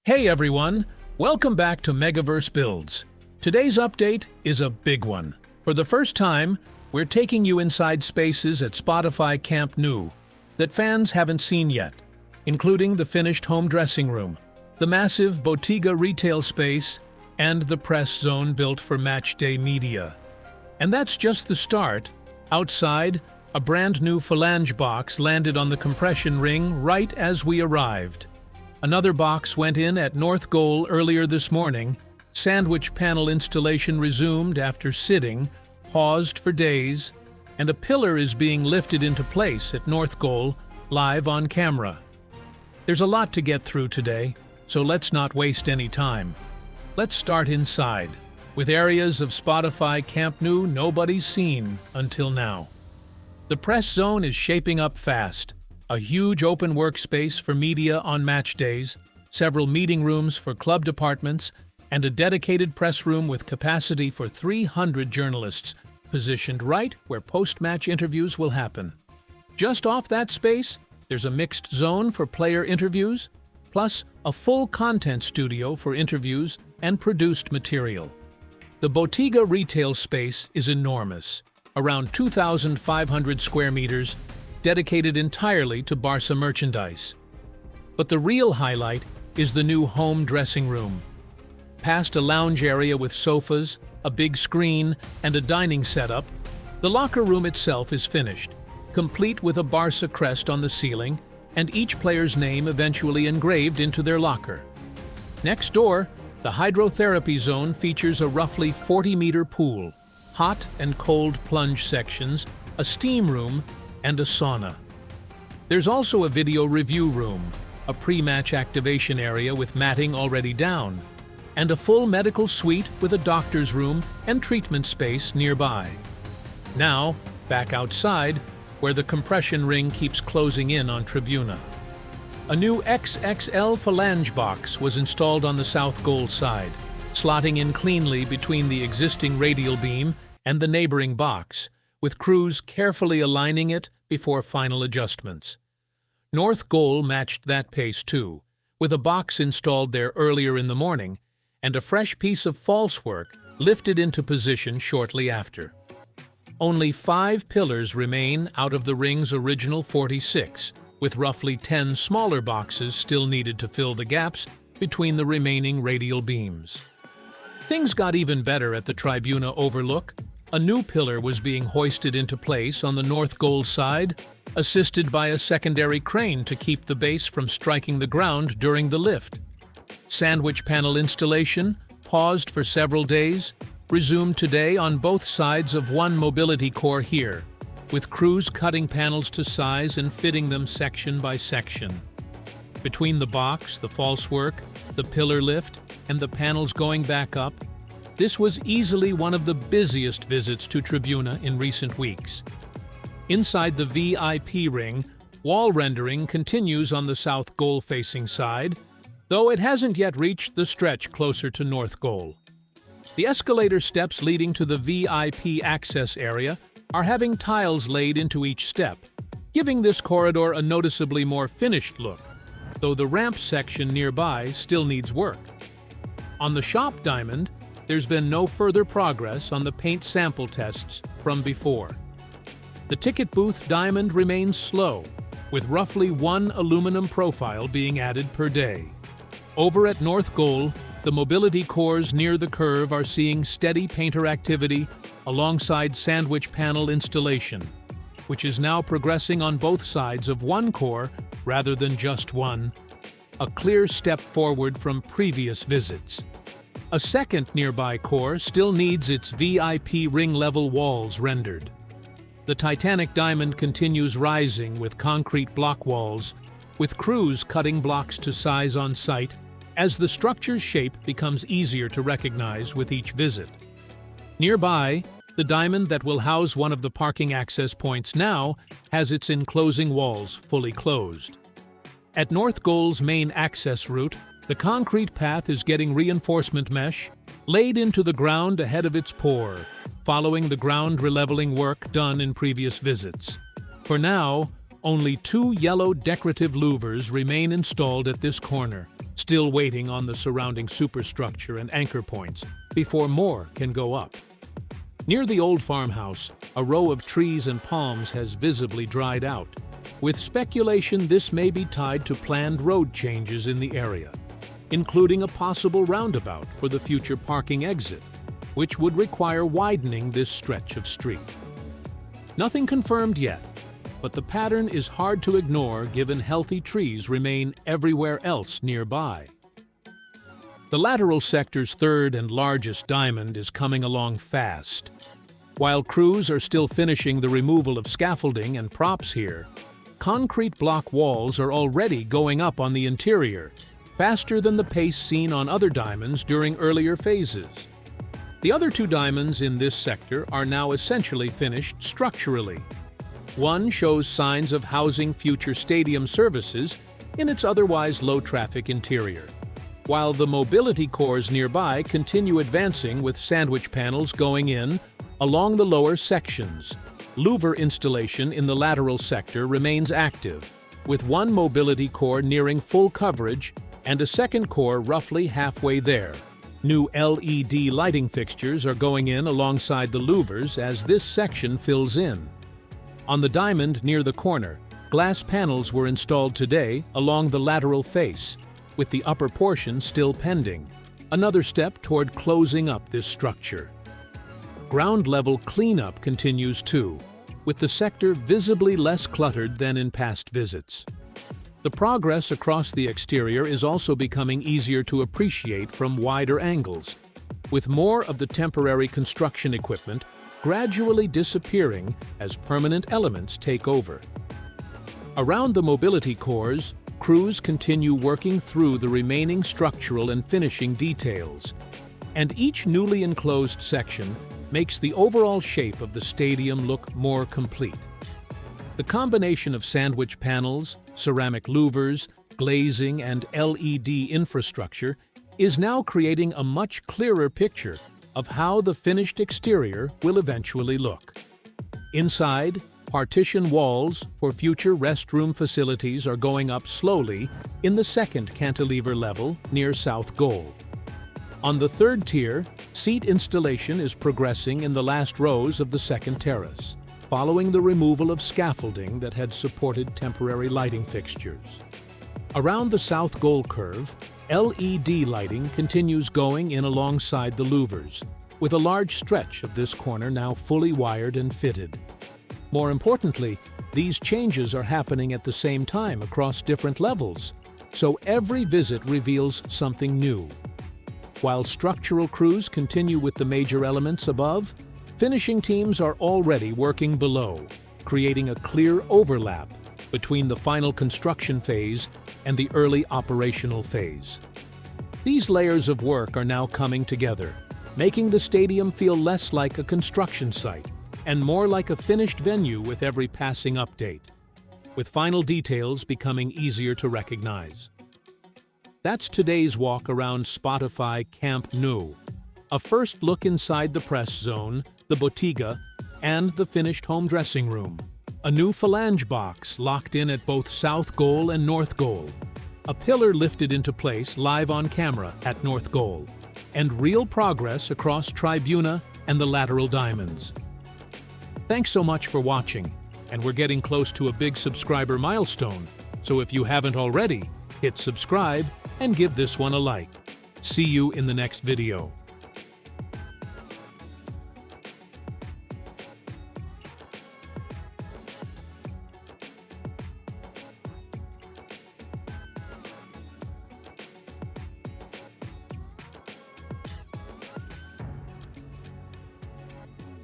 Hey everyone, welcome back to Megaverse Builds. Today's update is a big one. For the first time, we're taking you inside spaces at Spotify Camp Nou that fans haven't seen yet, including the finished home dressing room, the massive Botiga retail space, and the press zone built for matchday media. And that's just the start. Outside, a brand new phalange box landed on the compression ring right as we arrived. Another box went in at North Goal earlier this morning. Sandwich panel installation resumed after sitting, paused for days, and a pillar is being lifted into place at North Goal, live on camera. There's a lot to get through today, so let's not waste any time. Let's start inside, with areas of Spotify Camp Nou nobody's seen until now. The press zone is shaping up fast. A huge open workspace for media on match days, several meeting rooms for club departments, and a dedicated press room with capacity for 300 journalists, positioned right where post-match interviews will happen. Just off that space, there's a mixed zone for player interviews, plus a full content studio for interviews and produced material. The Botiga retail space is enormous, around 2,500 square meters, dedicated entirely to Barça merchandise. But the real highlight is the new home dressing room. Past a lounge area with sofas, a big screen, and a dining setup, the locker room itself is finished, complete with a Barça crest on the ceiling and each player's name eventually engraved into their locker. Next door, the hydrotherapy zone features a roughly 40-meter pool, hot and cold plunge sections, a steam room, and a sauna. There's also a video review room, a pre-match activation area with matting already down, and a full medical suite with a doctor's room and treatment space nearby. Now, back outside, where the compression ring keeps closing in on Tribuna. A new XXL phalange box was installed on the south goal side, slotting in cleanly between the existing radial beam and the neighboring box, with crews carefully aligning it before final adjustments. North Goal matched that pace too, with a box installed there earlier in the morning and a fresh piece of false work lifted into position shortly after. Only 5 pillars remain out of the ring's original 46, with roughly 10 smaller boxes still needed to fill the gaps between the remaining radial beams. Things got even better at the Tribuna overlook. A new pillar was being hoisted into place on the north goal side, assisted by a secondary crane to keep the base from striking the ground during the lift. Sandwich panel installation, paused for several days, resumed today on both sides of one mobility core here, with crews cutting panels to size and fitting them section by section. Between the box, the false work, the pillar lift, and the panels going back up, this was easily one of the busiest visits to Tribuna in recent weeks. Inside the VIP ring, wall rendering continues on the south goal-facing side, though it hasn't yet reached the stretch closer to north goal. The escalator steps leading to the VIP access area are having tiles laid into each step, giving this corridor a noticeably more finished look, though the ramp section nearby still needs work. On the shop diamond, there's been no further progress on the paint sample tests from before. The ticket booth diamond remains slow, with roughly 1 aluminum profile being added per day. Over at North Goal, the mobility cores near the curve are seeing steady painter activity alongside sandwich panel installation, which is now progressing on both sides of one core rather than just one, a clear step forward from previous visits. A second nearby core still needs its VIP ring-level walls rendered. The Titanic diamond continues rising with concrete block walls, with crews cutting blocks to size on site as the structure's shape becomes easier to recognize with each visit. Nearby, the diamond that will house one of the parking access points now has its enclosing walls fully closed. At North Goal's main access route, the concrete path is getting reinforcement mesh laid into the ground ahead of its pour, following the ground releveling work done in previous visits. For now, only 2 yellow decorative louvers remain installed at this corner, still waiting on the surrounding superstructure and anchor points before more can go up. Near the old farmhouse, a row of trees and palms has visibly dried out, with speculation this may be tied to planned road changes in the area, including a possible roundabout for the future parking exit, which would require widening this stretch of street. Nothing confirmed yet, but the pattern is hard to ignore given healthy trees remain everywhere else nearby. The lateral sector's third and largest diamond is coming along fast. While crews are still finishing the removal of scaffolding and props here, concrete block walls are already going up on the interior, faster than the pace seen on other diamonds during earlier phases. The other two diamonds in this sector are now essentially finished structurally. One shows signs of housing future stadium services in its otherwise low-traffic interior, while the mobility cores nearby continue advancing with sandwich panels going in along the lower sections. Louver installation in the lateral sector remains active, with one mobility core nearing full coverage and a second core roughly halfway there. New LED lighting fixtures are going in alongside the louvers as this section fills in. On the diamond near the corner, glass panels were installed today along the lateral face, with the upper portion still pending, another step toward closing up this structure. Ground level cleanup continues too, with the sector visibly less cluttered than in past visits. The progress across the exterior is also becoming easier to appreciate from wider angles, with more of the temporary construction equipment gradually disappearing as permanent elements take over. Around the mobility cores, crews continue working through the remaining structural and finishing details, and each newly enclosed section makes the overall shape of the stadium look more complete. The combination of sandwich panels, ceramic louvers, glazing, and LED infrastructure is now creating a much clearer picture of how the finished exterior will eventually look. Inside, partition walls for future restroom facilities are going up slowly in the second cantilever level near south goal. On the third tier, seat installation is progressing in the last rows of the second terrace, following the removal of scaffolding that had supported temporary lighting fixtures. Around the south goal curve, LED lighting continues going in alongside the louvers, with a large stretch of this corner now fully wired and fitted. More importantly, these changes are happening at the same time across different levels, so every visit reveals something new. While structural crews continue with the major elements above, finishing teams are already working below, creating a clear overlap between the final construction phase and the early operational phase. These layers of work are now coming together, making the stadium feel less like a construction site and more like a finished venue with every passing update, with final details becoming easier to recognize. That's today's walk around Spotify Camp Nou, a first look inside the press zone, the Botiga, and the finished home dressing room. A new phalange box locked in at both south goal and north goal, a pillar lifted into place live on camera at north goal, and real progress across Tribuna and the lateral diamonds. Thanks so much for watching, and we're getting close to a big subscriber milestone, so if you haven't already, hit subscribe and give this one a like. See you in the next video.